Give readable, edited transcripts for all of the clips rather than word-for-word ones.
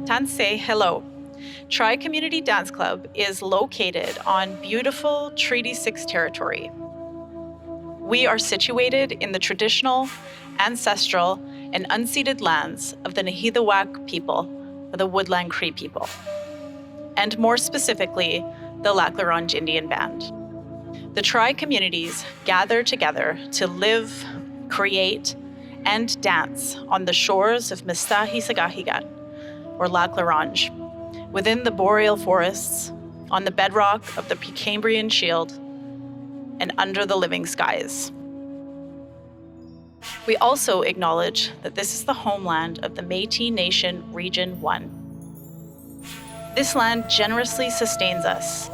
Tanse, hello. Tri-Community Dance Club is located on beautiful Treaty 6 territory. We are situated in the traditional, ancestral, and unceded lands of the Nehithawak people, the Woodland Cree people, and more specifically, the La Ronge Indian Band. The tri-communities gather together to live, create, and dance on the shores of Mistahisagahigan, or La Ronge, within the boreal forests, on the bedrock of the Precambrian shield, and under the living skies. We also acknowledge that this is the homeland of the Métis Nation Region 1. This land generously sustains us,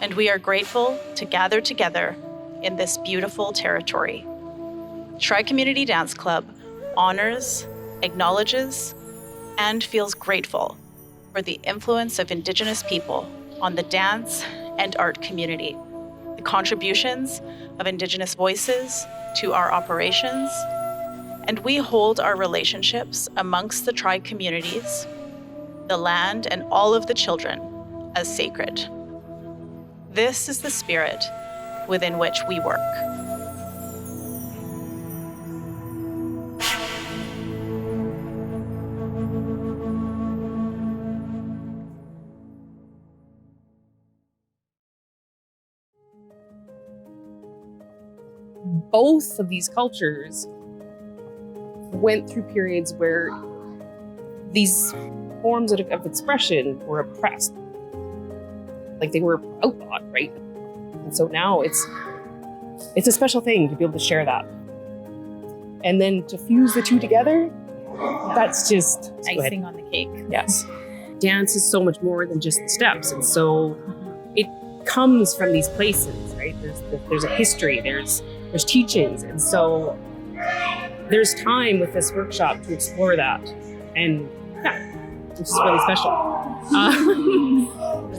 and we are grateful to gather together in this beautiful territory. Tri-Community Dance Club honors, acknowledges, and feels grateful for the influence of Indigenous people on the dance and art community, the contributions of Indigenous voices to our operations, and we hold our relationships amongst the tribe communities, the land, and all of the children as sacred. This is the spirit within which we work. Both of these cultures went through periods where these forms of expression were oppressed. Like they were outlawed, right? And so now it's a special thing to be able to share that. And then to fuse the two together, that's just Icing on the cake. Yes. Dance is so much more than just the steps. And so it comes from these places, right? There's a history, there's teachings. And so there's time with this workshop to explore that. And yeah, which is really special.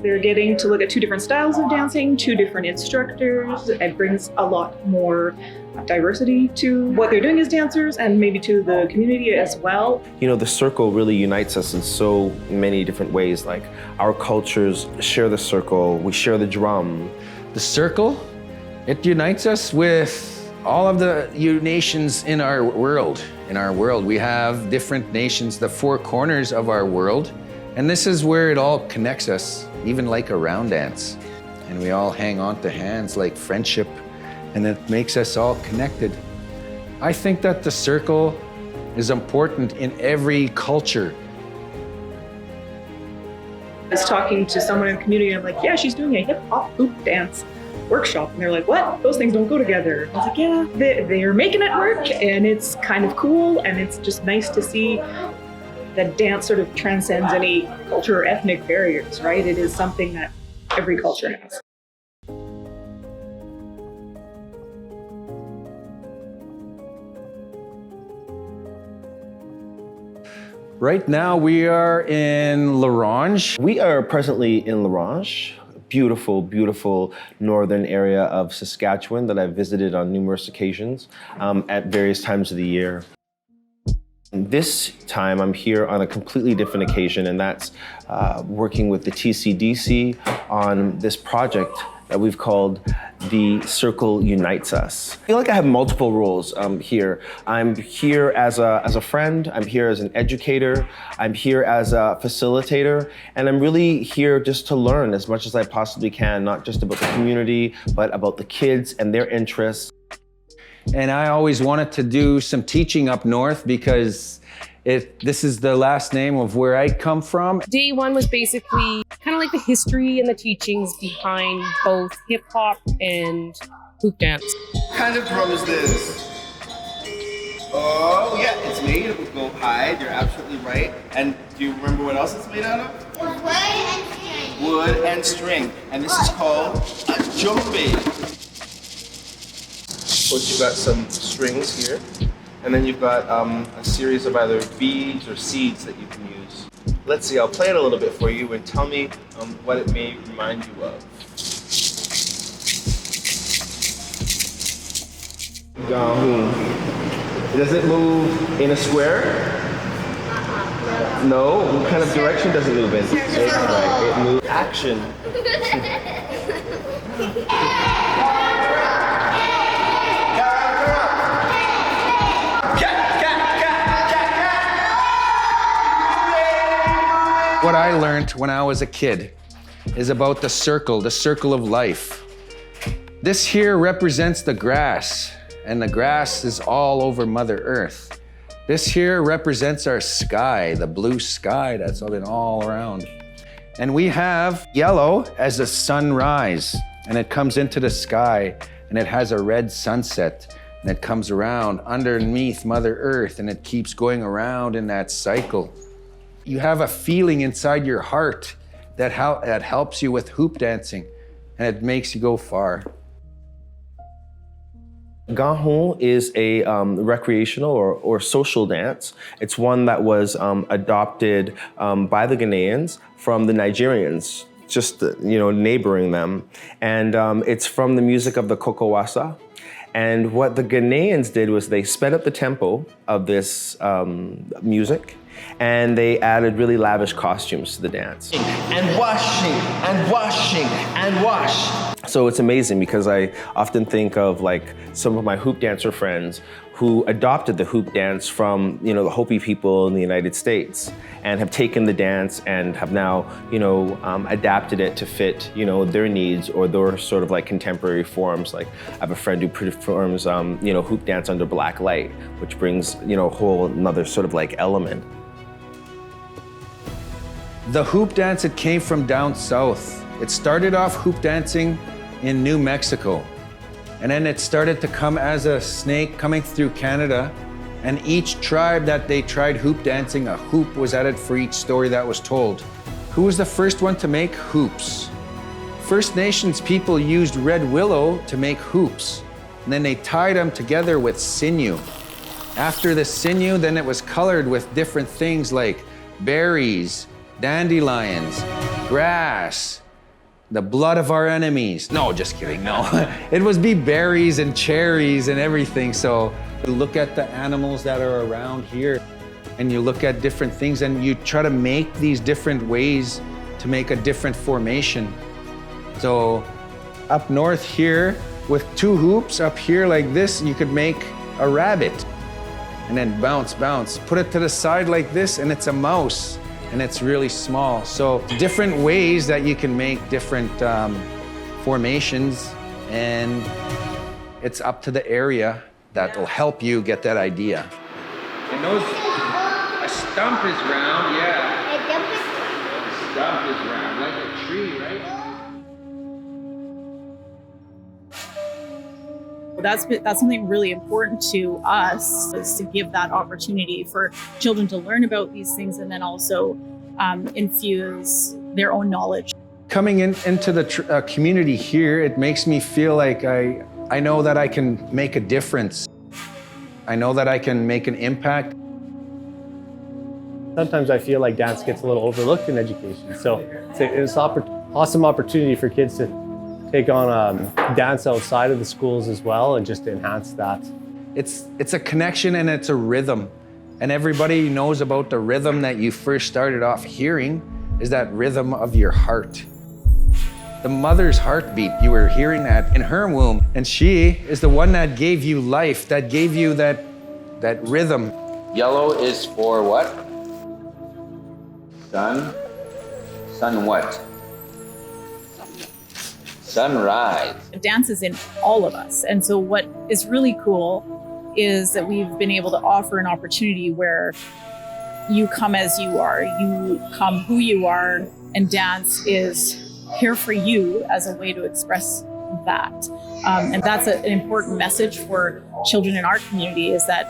They're getting to look at two different styles of dancing, two different instructors. It brings a lot more diversity to what they're doing as dancers and maybe to the community as well. You know, the circle really unites us in so many different ways. Like our cultures share the circle, we share the drum. The circle, it unites us with all of the nations in our world. In our world, we have different nations, the four corners of our world. And this is where it all connects us, even like a round dance. And we all hang on to hands like friendship, and it makes us all connected. I think that the circle is important in every culture. I was talking to someone in the community, and I'm like, yeah, she's doing a hip hop hoop dance workshop. And they're like, what? Those things don't go together. I was like, yeah, they're making it work, and it's kind of cool, and it's just nice to see that dance sort of transcends any culture or ethnic barriers, right? It is something that every culture has. Right now we are in La Ronge. We are presently in La Ronge, a beautiful, beautiful northern area of Saskatchewan that I've visited on numerous occasions at various times of the year. This time I'm here on a completely different occasion, and that's working with the TCDC on this project that we've called The Circle Unites Us. I feel like I have multiple roles here. I'm here as a friend, I'm here as an educator, I'm here as a facilitator, and I'm really here just to learn as much as I possibly can, not just about the community, but about the kids and their interests. And I always wanted to do some teaching up north because this is the last name of where I come from. Day one was basically kind of like the history and the teachings behind both hip hop and hoop dance. What kind of drum is this? Oh, yeah, it's made of go hide. You're absolutely right. And do you remember what else it's made out of? Wood and string. Wood and string. And this is called a djembe. Of course, you've got some strings here, and then you've got a series of either beads or seeds that you can use. Let's see, I'll play it a little bit for you and tell me what it may remind you of. Gahu. Does it move in a square? No, what kind of direction does it move in? It moves action. What I learned when I was a kid is about the circle of life. This here represents the grass, and the grass is all over Mother Earth. This here represents our sky, the blue sky that's been all around. And we have yellow as the sunrise, and it comes into the sky, and it has a red sunset, and it comes around underneath Mother Earth, and it keeps going around in that cycle. You have a feeling inside your heart that helps you with hoop dancing, and it makes you go far. Gahu is a recreational or social dance. It's one that was adopted by the Ghanaians from the Nigerians, just neighboring them. And it's from the music of the Kokowasa. And what the Ghanaians did was they sped up the tempo of this music, and they added really lavish costumes to the dance. And washing, and washing, and wash. So it's amazing because I often think of like some of my hoop dancer friends who adopted the hoop dance from the Hopi people in the United States and have taken the dance and have now adapted it to fit their needs or their sort of like contemporary forms. Like I have a friend who performs hoop dance under black light, which brings a whole another sort of like element. The hoop dance, it came from down south. It started off hoop dancing in New Mexico. And then it started to come as a snake coming through Canada. And each tribe that they tried hoop dancing, a hoop was added for each story that was told. Who was the first one to make hoops? First Nations people used red willow to make hoops. And then they tied them together with sinew. After the sinew, then it was colored with different things like berries, dandelions, grass, the blood of our enemies. No, just kidding, no. It was berries and cherries and everything. So you look at the animals that are around here and you look at different things and you try to make these different ways to make a different formation. So up north here with two hoops up here like this, you could make a rabbit and then bounce, bounce. Put it to the side like this and it's a mouse. And it's really small. So different ways that you can make different formations, and it's up to the area that will help you get that idea. And those, a stump is round, yeah. A stump is round, like a tree, right? That's something really important to us, is to give that opportunity for children to learn about these things and then also infuse their own knowledge. Coming into the community here, it makes me feel like I know that I can make a difference. I know that I can make an impact. Sometimes I feel like dance gets a little overlooked in education. So it's an awesome opportunity for kids to take on dance outside of the schools as well and just to enhance that. It's a connection and it's a rhythm. And everybody knows about the rhythm that you first started off hearing is that rhythm of your heart. The mother's heartbeat, you were hearing that in her womb. And she is the one that gave you life, that gave you that rhythm. Yellow is for what? Sun. Sun what? Sunrise. Dance is in all of us. And so what is really cool is that we've been able to offer an opportunity where you come as you are, you come who you are, and dance is here for you as a way to express that. And that's an important message for children in our community, is that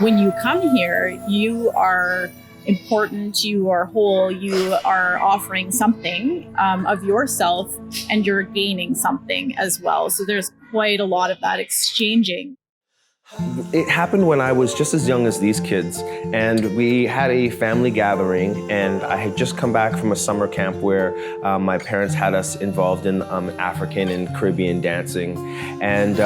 when you come here, you are important, you are whole, you are offering something of yourself, and you're gaining something as well. So there's quite a lot of that exchanging. It happened when I was just as young as these kids, and we had a family gathering, and I had just come back from a summer camp where my parents had us involved in African and Caribbean dancing. And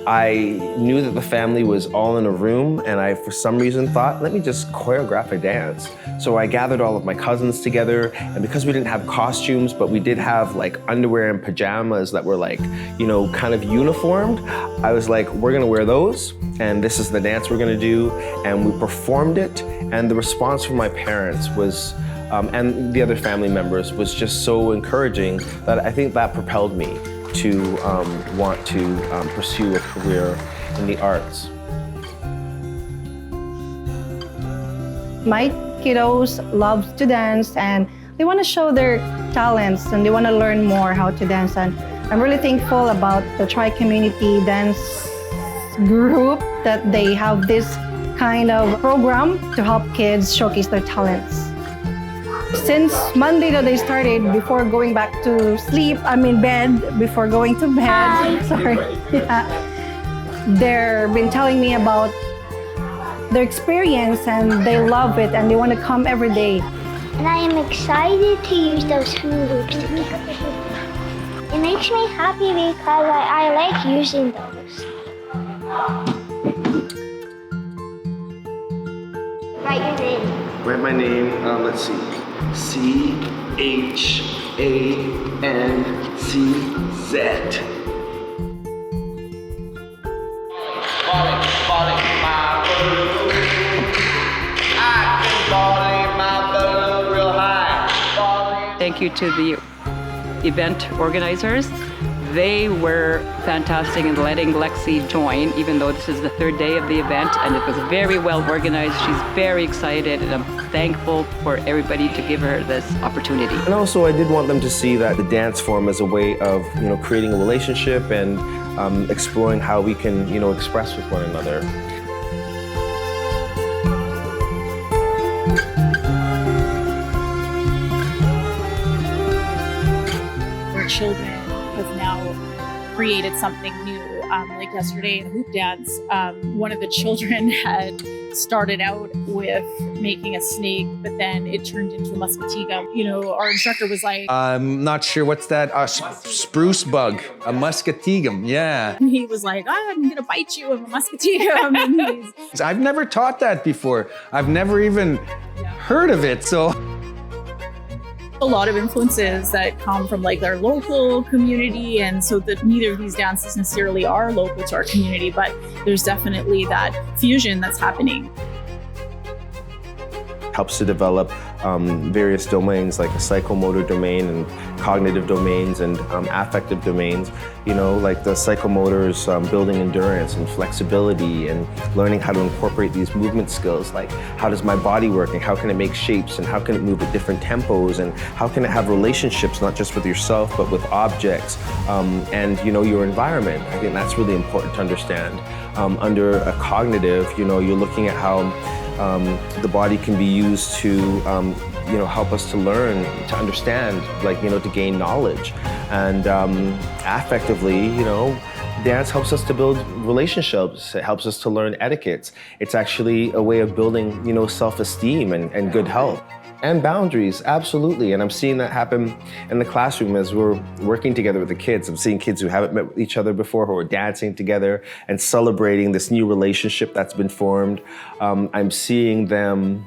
I knew that the family was all in a room, and I, for some reason, thought, let me just choreograph a dance. So I gathered all of my cousins together, and because we didn't have costumes, but we did have like underwear and pajamas that were like, you know, kind of uniformed, I was like, we're gonna wear those, and this is the dance we're gonna do, and we performed it, and the response from my parents was, and the other family members was just so encouraging that I think that propelled me to want to pursue a career in the arts. My kiddos love to dance and they want to show their talents and they want to learn more how to dance. And I'm really thankful about the Tri-Community Dance Group that they have this kind of program to help kids showcase their talents. Since Monday that they started, before going back to sleep, bed, before going to bed, sorry. Yeah. They've been telling me about their experience and they love it and they want to come every day. And I am excited to use those hula hoops together. It makes me happy because I like using those. Write your name. Write my name, let's see. CHANCZ. Thank you to the event organizers. They were fantastic in letting Lexi join, even though this is the third day of the event, and it was very well organized. She's very excited, and I'm thankful for everybody to give her this opportunity. And also, I did want them to see that the dance form as a way of, you know, creating a relationship and exploring how we can, you know, express with one another. Our children have now created something new. Like yesterday in hoop dance, one of the children had started out with making a snake, but then it turned into a musketeer. You know, our instructor was like, I'm not sure what's that, a spruce bug, a musketeer, yeah. he was like, I'm gonna bite you, I'm a musketeer. I've never taught that before. I've never even heard of it, so. A lot of influences that come from like their local community, and so that neither of these dances necessarily are local to our community, but there's definitely that fusion that's happening. Helps to develop various domains like a psychomotor domain and cognitive domains and affective domains. You know, like the psychomotors, building endurance and flexibility and learning how to incorporate these movement skills, like how does my body work and how can it make shapes and how can it move at different tempos and how can it have relationships not just with yourself but with objects and, you know, your environment. I think that's really important to understand. Under a cognitive, you know, you're looking at how the body can be used to, you know, help us to learn, to understand, like, you know, to gain knowledge. And affectively, you know, dance helps us to build relationships. It helps us to learn etiquettes. It's actually a way of building, you know, self-esteem and good health. And boundaries, absolutely. And I'm seeing that happen in the classroom as we're working together with the kids. I'm seeing kids who haven't met each other before, who are dancing together and celebrating this new relationship that's been formed. I'm seeing them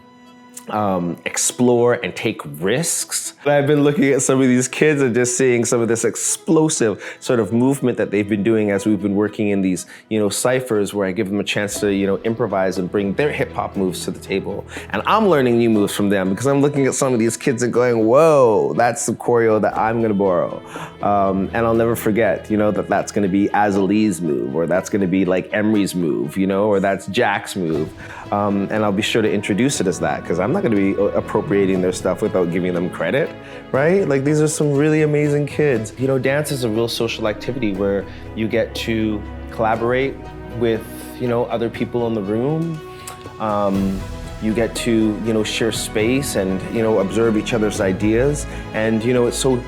explore and take risks. I've been looking at some of these kids and just seeing some of this explosive sort of movement that they've been doing as we've been working in these, you know, ciphers where I give them a chance to, you know, improvise and bring their hip hop moves to the table. And I'm learning new moves from them because I'm looking at some of these kids and going, whoa, that's the choreo that I'm gonna borrow. And I'll never forget, you know, that's gonna be Azalee's move, or that's gonna be like Emery's move, you know, or that's Jack's move. And I'll be sure to introduce it as that because I'm not going to be appropriating their stuff without giving them credit, right? Like, these are some really amazing kids. You know, dance is a real social activity where you get to collaborate with, you know, other people in the room. You get to, you know, share space and, you know, observe each other's ideas. And, you know, it's so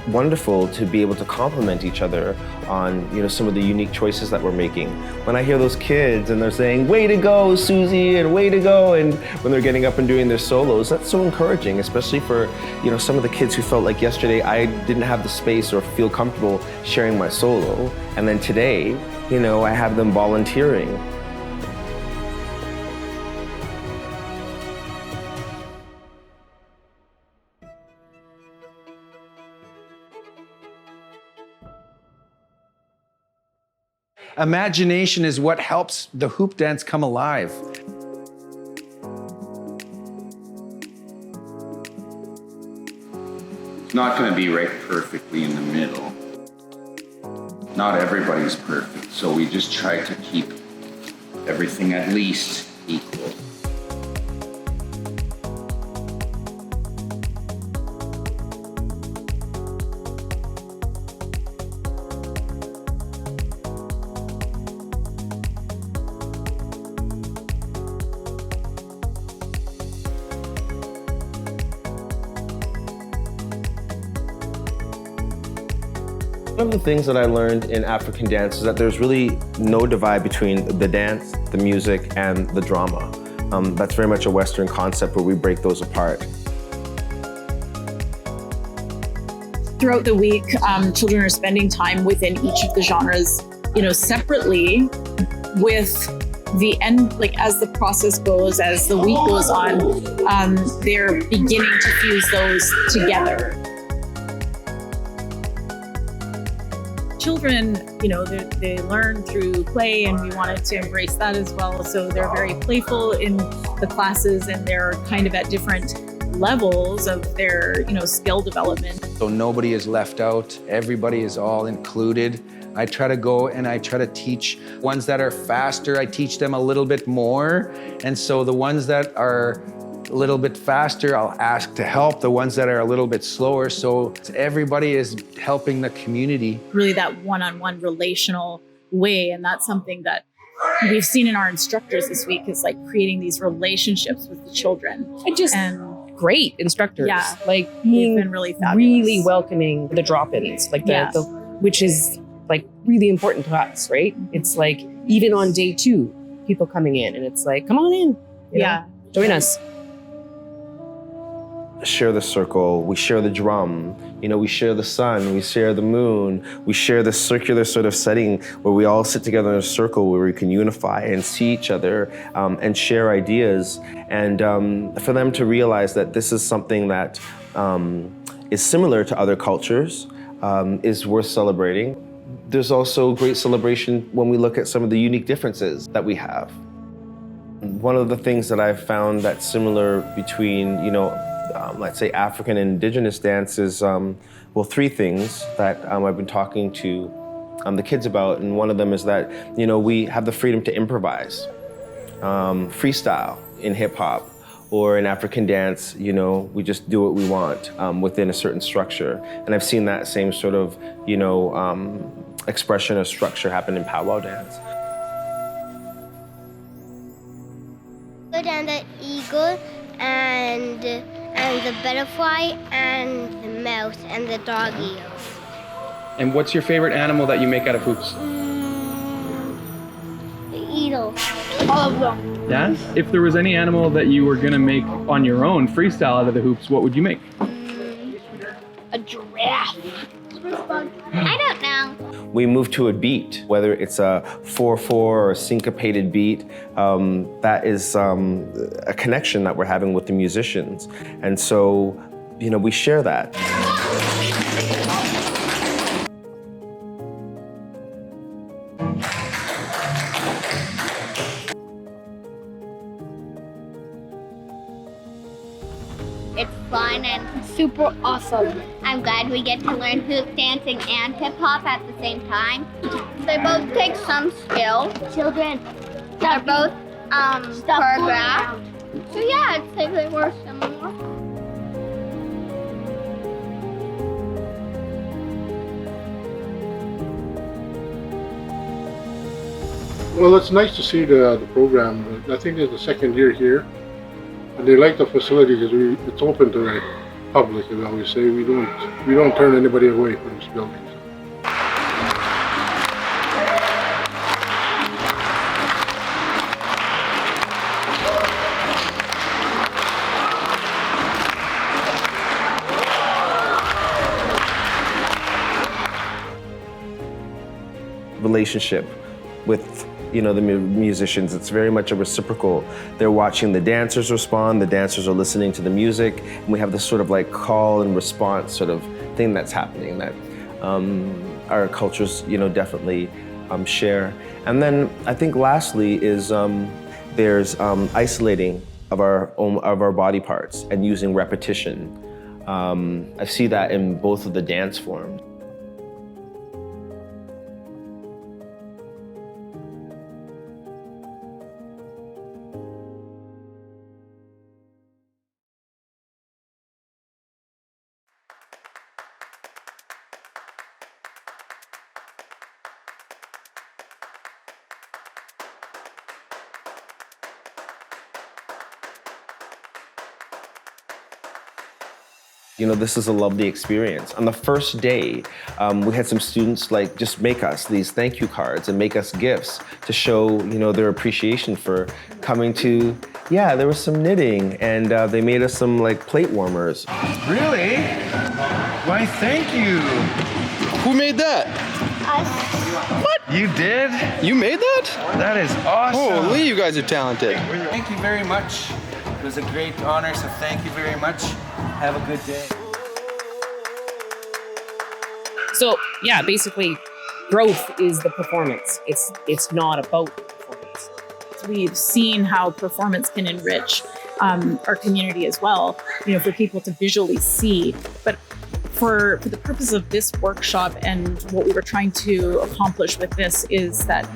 wonderful to be able to compliment each other on, you know, some of the unique choices that we're making. When I hear those kids and they're saying, way to go, Susie, and way to go, and when they're getting up and doing their solos, that's so encouraging, especially for, you know, some of the kids who felt like yesterday I didn't have the space or feel comfortable sharing my solo. And then today, I have them volunteering. Imagination is what helps the hoop dance come alive. It's not going to be right perfectly in the middle. Not everybody's perfect, so we just try to keep everything at least equal. One of the things that I learned in African dance is that there's really no divide between the dance, the music, and the drama. That's very much a Western concept where we break those apart. Throughout the week, children are spending time within each of the genres, separately, with the end, like as the process goes, as the week goes on, they're beginning to fuse those together. Children, they learn through play, and we wanted to embrace that as well. So they're very playful in the classes, and they're kind of at different levels of their, skill development. So nobody is left out. Everybody is all included. I try to go and I try to teach ones that are faster. I teach them a little bit more. And so the ones that are a little bit faster, I'll ask to help the ones that are a little bit slower. So everybody is helping the community. Really that one-on-one relational way. And that's something that we've seen in our instructors this week, is like creating these relationships with the children. And great instructors. Yeah. Like They've been really fabulous. really welcoming the drop-ins, like the which is like really important to us, right? It's like even on day 2, people coming in, and it's like, come on in. Join us. Share the circle, we share the drum, we share the sun, we share the moon, we share this circular sort of setting where we all sit together in a circle where we can unify and see each other and share ideas, and for them to realize that this is something that is similar to other cultures, is worth celebrating. There's also great celebration when we look at some of the unique differences that we have. One of the things that I've found that's similar between, let's say African and Indigenous dance is, 3 things that I've been talking to the kids about, and one of them is that, we have the freedom to improvise, freestyle in hip hop, or in African dance, we just do what we want within a certain structure. And I've seen that same sort of, expression or structure happen in powwow dance. And the eagle, and the butterfly, and the mouse, and the doggy. And what's your favorite animal that you make out of hoops? The eagle. All of them. Yeah? If there was any animal that you were gonna make on your own, freestyle out of the hoops, what would you make? A giraffe. I don't know. We move to a beat, whether it's a 4/4 or a syncopated beat. That is a connection that we're having with the musicians. And so, we share that. It's fun and super awesome. I'm glad we get to learn hoop dancing and hip hop at the same time. They both take some skill. Children, they're both choreographed. So yeah, I'd say they were similar. Well, it's nice to see the program. I think it's the second year here. And they like the facility because it's open to the public, as I always say. We don't turn anybody away from this building. Relationship the musicians. It's very much a reciprocal. They're watching the dancers respond, the dancers are listening to the music, and we have this sort of like call and response sort of thing that's happening that our cultures, definitely share. And then I think lastly is there's isolating of our body parts and using repetition. I see that in both of the dance forms. This is a lovely experience. On the first day, we had some students just make us these thank you cards and make us gifts to show, their appreciation for coming to, there was some knitting and they made us some plate warmers. Really? Why, thank you. Who made that? Us. What? You did? You made that? That is awesome. Holy, you guys are talented. Thank you very much. It was a great honor, so thank you very much. Have a good day. So yeah, basically, growth is the performance. It's not about performance. We've seen how performance can enrich our community as well, for people to visually see. But for the purpose of this workshop and what we were trying to accomplish with this is that,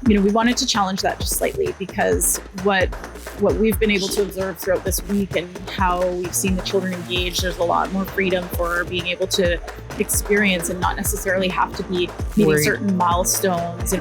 we wanted to challenge that just slightly, because what we've been able to observe throughout this week and how we've seen the children engage, there's a lot more freedom for being able to experience and not necessarily have to be meeting certain milestones.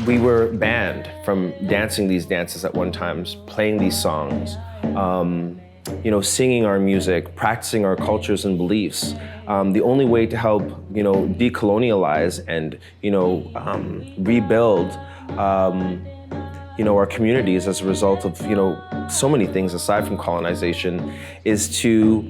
We were banned from dancing these dances at one time, playing these songs, singing our music, practicing our cultures and beliefs. The only way to help, decolonialize and, rebuild, our communities as a result of, so many things aside from colonization is to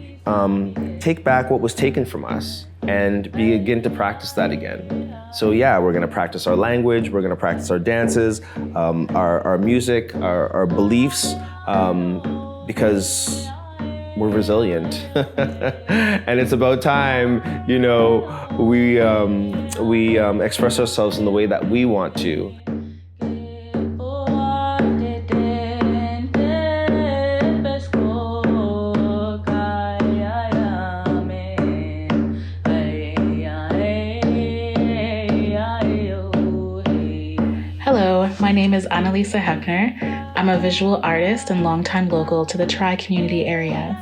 take back what was taken from us and begin to practice that again. So yeah, we're gonna practice our language, we're gonna practice our dances, our music, our beliefs, because we're resilient. And it's about time, we express ourselves in the way that we want to. My name is Annalisa Heppner. I'm a visual artist and longtime local to the Tri-community area.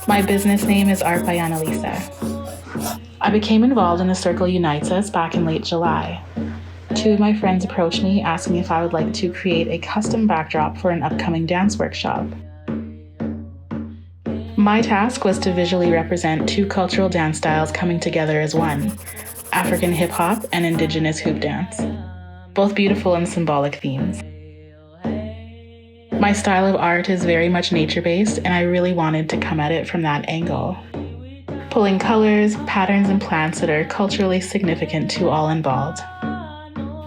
My business name is Art by Annalisa. I became involved in the Circle Unites Us back in late July. Two of my friends approached me asking if I would like to create a custom backdrop for an upcoming dance workshop. My task was to visually represent two cultural dance styles coming together as one, African hip-hop and Indigenous hoop dance. Both beautiful and symbolic themes. My style of art is very much nature-based, and I really wanted to come at it from that angle. Pulling colors, patterns, and plants that are culturally significant to all involved.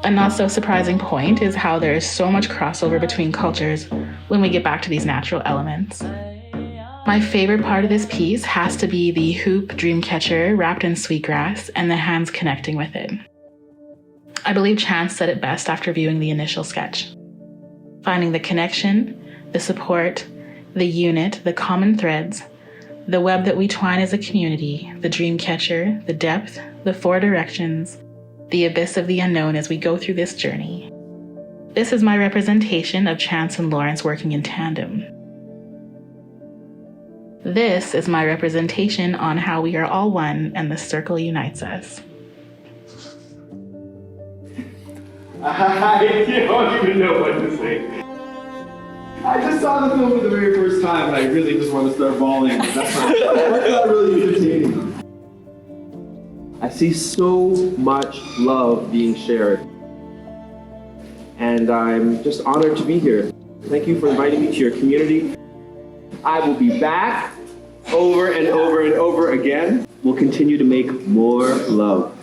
A not so surprising point is how there is so much crossover between cultures when we get back to these natural elements. My favorite part of this piece has to be the hoop dream catcher wrapped in sweetgrass and the hands connecting with it. I believe Chancz said it best after viewing the initial sketch. Finding the connection, the support, the unit, the common threads, the web that we twine as a community, the dream catcher, the depth, the four directions, the abyss of the unknown as we go through this journey. This is my representation of Chancz and Lawrence working in tandem. This is my representation on how we are all one and the circle unites us. I don't even know what to say. I just saw the film for the very first time and I really just want to start bawling. That's not really entertaining. I see so much love being shared. And I'm just honored to be here. Thank you for inviting me to your community. I will be back over and over and over again. We'll continue to make more love.